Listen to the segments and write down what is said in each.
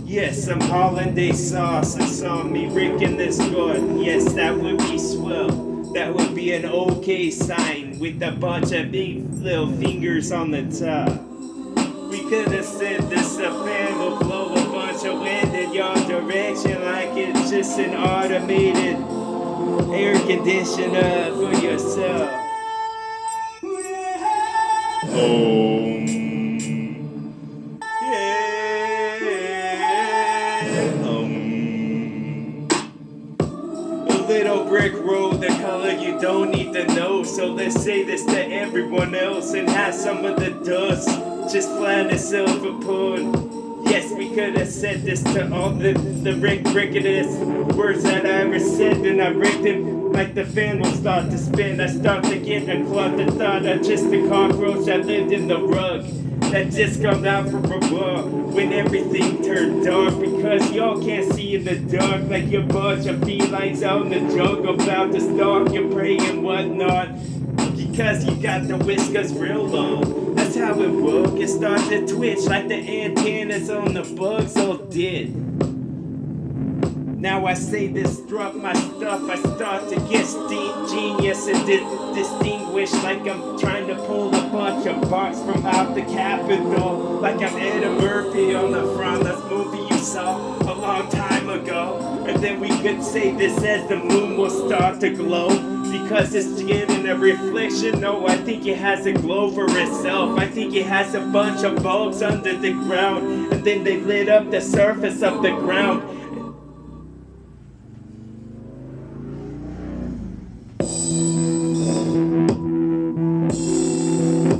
Yes, some hollandaise sauce and some me Rick this good. Yes, that would be swell. That would be an okay sign with a bunch of big little fingers on the top. We could have said this a fan will blow a bunch of wind in your direction like it's just an automated air conditioner for yourself. Little brick road, the color you don't need to know. So let's say this to everyone else and have some of the dust just flying itself upon. Yes, we could have said this to all the ricketous words that I ever said, and I rigged them like the fan will start to spin. I start to get a cloth that thought I'm just a cockroach that lived in the rug that just come out from above when everything turned dark, because y'all can't see in the dark like your bunch of felines out in the jungle about to stalk your prey and whatnot, because you got the whiskers real long. That's how it woke. It started to twitch like the antennas on the bugs all did. Now I say this struck my stuff, I start to get genius and distinguish like I'm trying to pull a bunch of bucks from out the Capitol, like I'm Eddie Murphy on the front of this movie you saw a long time ago. And then we could say this as the moon will start to glow, because it's getting a reflection. No, I think it has a glow for itself. I think it has a bunch of bulbs under the ground, and then they lit up the surface of the ground.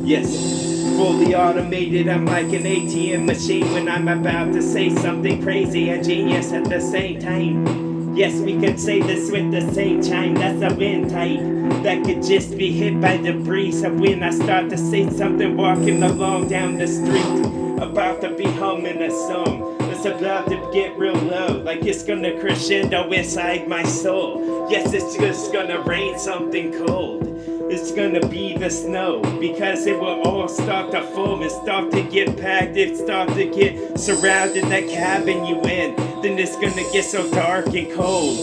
Yes, fully automated, I'm like an ATM machine when I'm about to say something crazy and genius at the same time. Yes, we could say this with the same chime, that's a wind type that could just be hit by the breeze. So when I start to say something walking along down the street, about to be humming a song that's about to get real low, like it's gonna crescendo inside my soul. Yes, it's just gonna rain something cold. It's gonna be the snow, because it will all start to foam and start to get packed. It start to get surrounded that cabin you in. Then it's gonna get so dark and cold.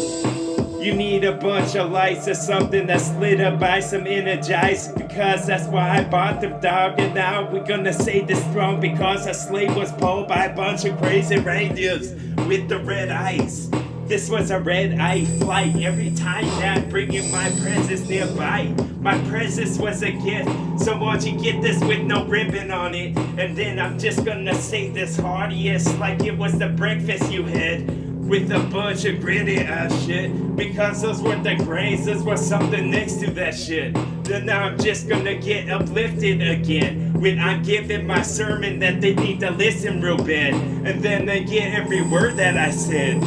You need a bunch of lights or something that's lit up by some Energizer, because that's why I bought the dog. And now we're gonna say this strong, because a slave was pulled by a bunch of crazy reindeers with the red eyes. This was a red-eye flight. Every time that bringing my presence nearby, my presence was a gift. So won't you get this with no ribbon on it? And then I'm just gonna say this heartiest, like it was the breakfast you had with a bunch of gritty ass shit, because those were the grains, those was something next to that shit. Then now I'm just gonna get uplifted again when I'm giving my sermon that they need to listen real bad, and then they get every word that I said.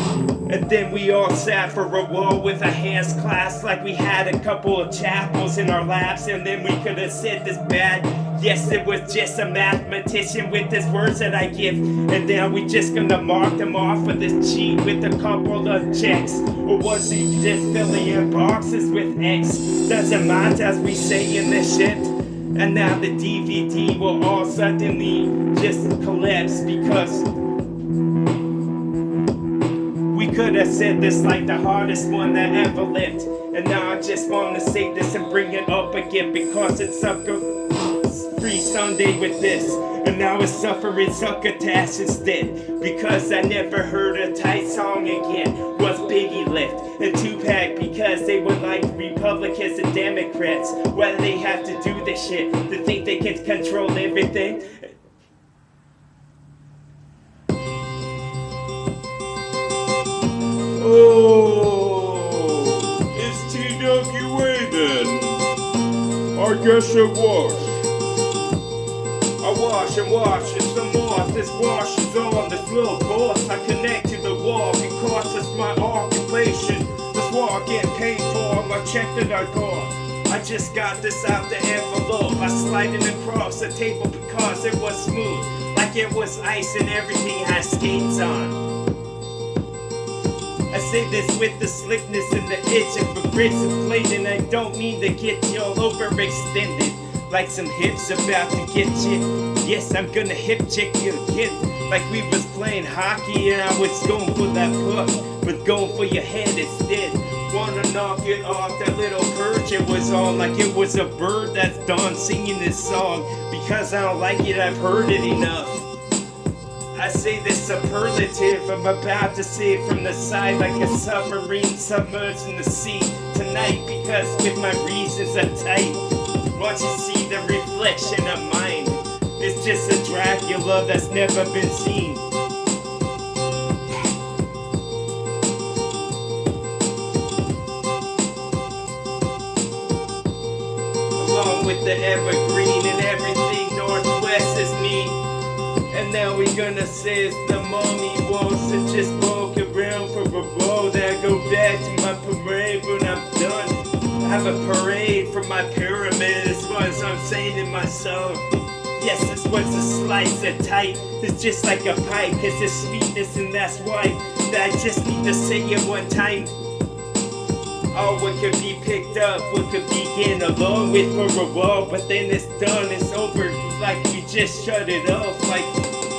And then we all sat for a while with our hands clasped like we had a couple of chapels in our laps, and then we could have said this bad. Yes, it was just a mathematician with his words that I give, and then we just gonna mark them off with this cheat with a couple of checks. Or was he just filling in boxes with X? Doesn't matter as we say in this shit. And now the DVD will all suddenly just collapse, because we could have said this like the hardest one that ever lived. And now I just want to say this and bring it up again, because it's Sucker Free Sunday with this. And now it's suffering succotash instead, because I never heard a tight song again. Was Biggie left and Tupac, because they were like Republicans and Democrats. Why do they have to do this shit? To think they can control everything? Oh, it's TWA then. I guess it was. I wash and wash and some more. This wash is on this little boss. I connect to the wall because it's my occupation. This wall get paid for my check that I got. I just got this out the envelope. I slide it across the table because it was smooth, like it was ice and everything has skates on. I say this with the slickness and the itch of a bracelet blade, and I don't mean to get you all overextended like some hips about to get you. Yes, I'm gonna hip check you again, like we was playing hockey and I was going for that puck, but going for your head instead. Wanna knock it off that little perch it was on, like it was a bird that's done singing this song. Because I don't like it, I've heard it enough. I say this superlative, I'm about to say it from the side like a submarine submerged in the sea tonight. Because with my reasons I'm tight. Once you see the reflection of mine, it's just a Dracula that's never been seen. Along with the evergreen and everything northwest is me. And now we gonna say it's the mommy wants to just walk around for a roll. That I go back to my parade when I'm done. Have a parade for my pyramid, is what I'm saying in my song. Yes, this was a slice of tight. It's just like a pipe, it's a sweetness, and that's why that I just need to say it one time. Oh, what could be picked up, what could begin along with for a while, but then it's done, it's over, like we just shut it off, like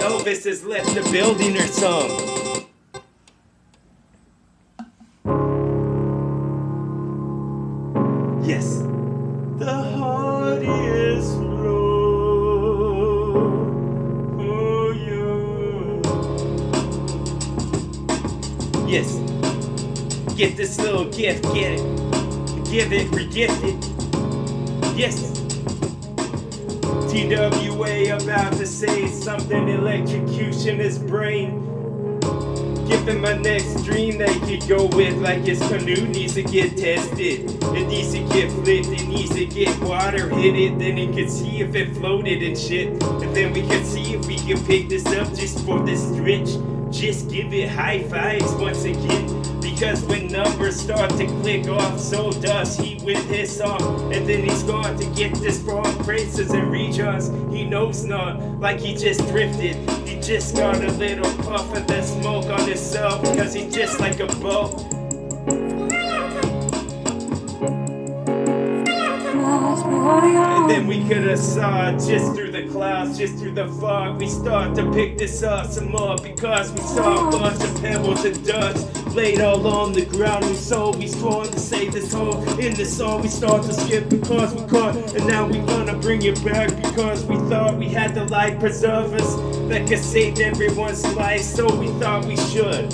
Elvis has left the building or something. Yes, the heart is low for you. Yes, get this little gift, get it, give it, re-gift it. Yes, TWA about to say something, electrocution his brain. Give him my next dream that he could go with, like his canoe needs to get tested. It needs to get flipped, it needs to get water hit it, then he could see if it floated and shit. And then we could see if we can pick this up just for this stretch. Just give it high fives once again. Because when numbers start to click off, so does he with his song. And then he's going to get this wrong praises and rejoins. He knows not, like he just drifted. He just got a little puff of that smoke on himself, because he's just like a boat. And then we could have saw just through the clouds, just through the fog. We start to pick this up some more, because we saw a bunch of pebbles and dust laid all on the ground. We saw we sworn to say this whole in the song. We start to skip because we caught, and now we gonna bring it back because we thought we had the life preservers that could save everyone's life, so we thought we should.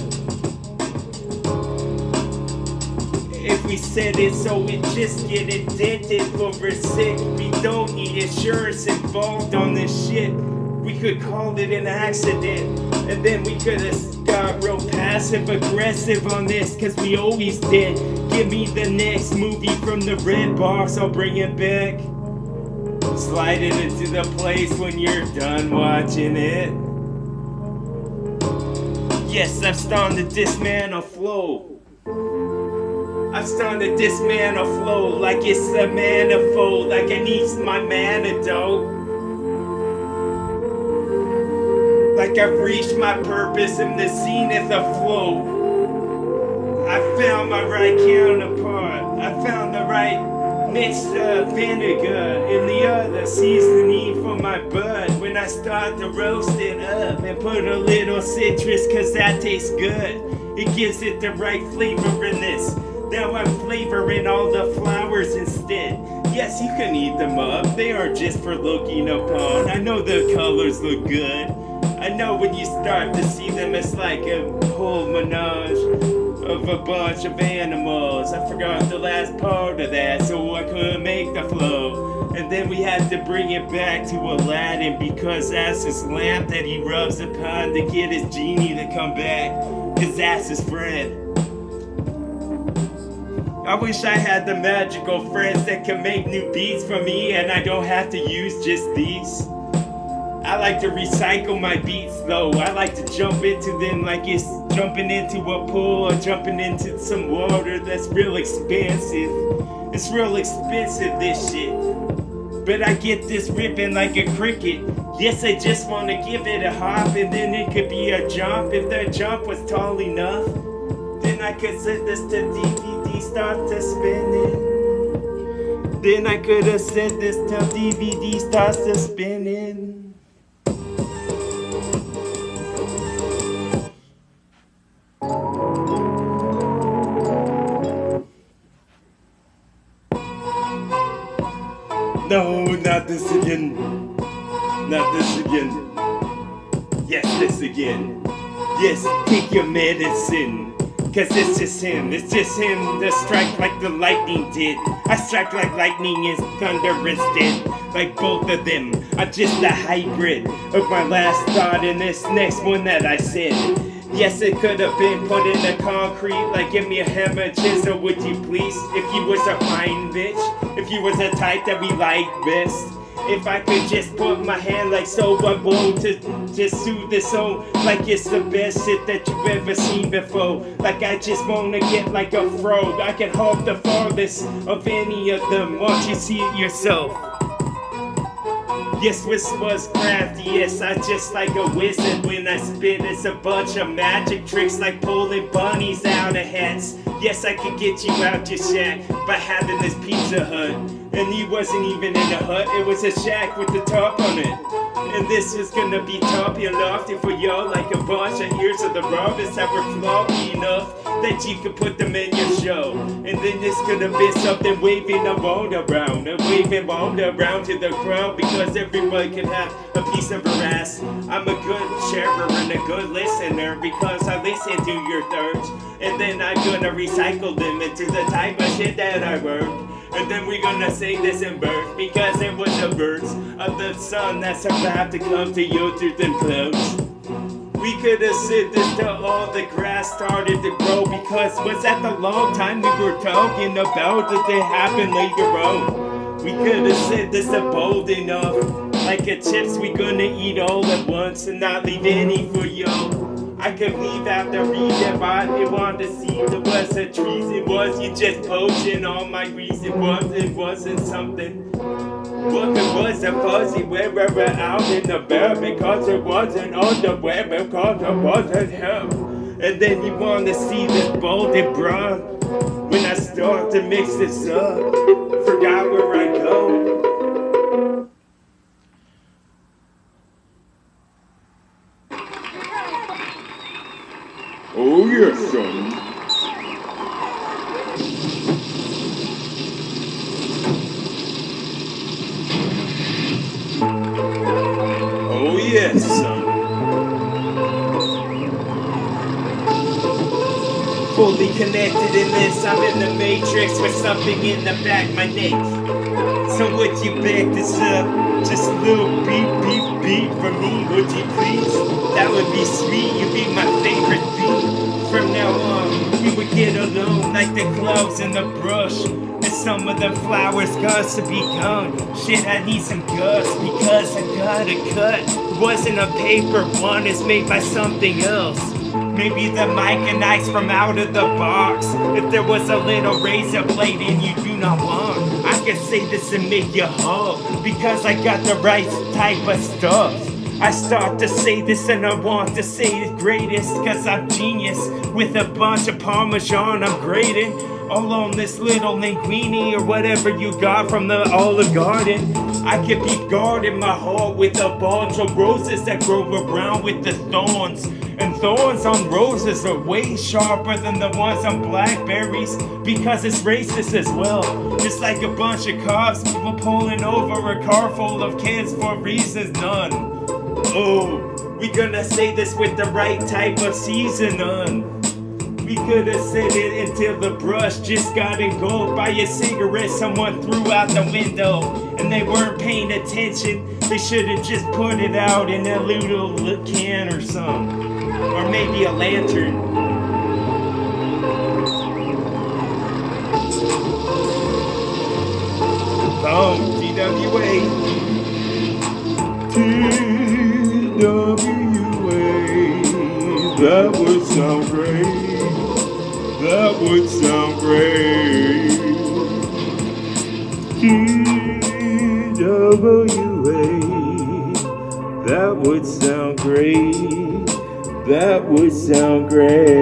If we said it so it just get indented for a sec, we don't need insurance involved on this shit. We could call it an accident, and then we could have got real passive aggressive on this, cause we always did. Give me the next movie from the red box, I'll bring it back. Slide it into the place when you're done watching it. Yes, I've started to dismantle flow. I'm starting to dismantle flow like it's a manifold, like I need my antidote. Like I've reached my purpose in the zenith of flow. I found my right counterpart. I found the right mixture of vinegar in the other seasoning for my bud. When I start to roast it up and put a little citrus, cause that tastes good. It gives it the right flavor in this. Now I'm flavoring all the flowers instead. Yes, you can eat them up, they are just for looking upon. I know the colors look good. I know when you start to see them, it's like a whole menage of a bunch of animals. I forgot the last part of that, so I couldn't make the flow. And then we had to bring it back to Aladdin, because that's his lamp that he rubs upon to get his genie to come back, cause that's his friend. I wish I had the magical friends that can make new beats for me and I don't have to use just these. I like to recycle my beats though. I like to jump into them like it's jumping into a pool or jumping into some water that's real expensive. It's real expensive, this shit. But I get this ripping like a cricket. Yes, I just want to give it a hop, and then it could be a jump. If that jump was tall enough, then I could set this to DVD, start to spinning. Then I could have set this till DVD starts to spinning. No, not this again. Not this again. Yes, this again. Yes, take your medicine. Cause it's just him that strike like the lightning did. I strike like lightning is thunder is dead. Like both of them, I'm just a hybrid of my last thought and this next one that I said. Yes, it could have been put in the concrete, like give me a hammer, chisel, would you please? If you was a fine bitch, if you was a type that we like best. If I could just put my hand like so, I won't to just soothe the soul. Like it's the best shit that you've ever seen before. Like I just wanna get like a frog. I can hop the farthest of any of them. Won't you see it yourself? Yes, this was crafty, yes, I just like a wizard when I spit. It's a bunch of magic tricks like pulling bunnies out of hats. Yes, I could get you out your shack by having this Pizza Hut. And he wasn't even in a hut, it was a shack with the top on it. And this was gonna be toppy and lofty for y'all, like a bunch of ears of the rabbits that were floppy enough that you could put them in your show. And then this could have been something waving around to the crowd, because everybody could have a piece of her ass. I'm a good sharer and a good listener because I listen to your thirds, and then I'm gonna recycle them into the type of shit that I work. And then we're gonna say this in birth, because it was the birth of the sun that's about to come to you through them clouds. We could have said this till all the grass started to grow, because was that the long time we were talking about that they happened later on? We could have said this bold enough, like a chips we gonna eat all at once and not leave any for y'all. I could leave out the reason why they want to see the was a treason. Was you just poaching all my reason? It wasn't something. Well, it was a fuzzy web out in the bed, because it wasn't on the web, because it wasn't him. And then you want to see this bold and brown when I start to mix this up. Forgot where I go. Oh yes, son. Oh yes, son. Fully connected in this, I'm in the matrix with something in the back of my neck. So would you back this up? Just a little beep, beep, beep for me, would you please? That would be sweet, you'd be my favorite beat. From now on, we would get alone like the clouds in the brush. And some of the flowers got to be gone. Shit, I need some guts because I got a cut. Wasn't a paper one, it's made by something else. Maybe the mic and ice from out of the box. If there was a little razor blade and you do not want, I could say this and make you whole, because I got the right type of stuff. I start to say this and I want to say the greatest, cause I'm genius. With a bunch of Parmesan I'm grating all on this little linguine or whatever you got from the Olive Garden. I could be guarding my heart with a bunch of roses that grow around with the thorns. And thorns on roses are way sharper than the ones on blackberries, because it's racist as well. Just like a bunch of cops, people pulling over a car full of kids for reasons none. Oh, we gonna say this with the right type of seasoning. We could have said it until the brush just got engulfed by a cigarette someone threw out the window, and they weren't paying attention. They should have just put it out in a little can or something. Or maybe a lantern. Oh, TWA. TWA. That would sound great. That would sound great. TWA. That would sound great. That would sound great.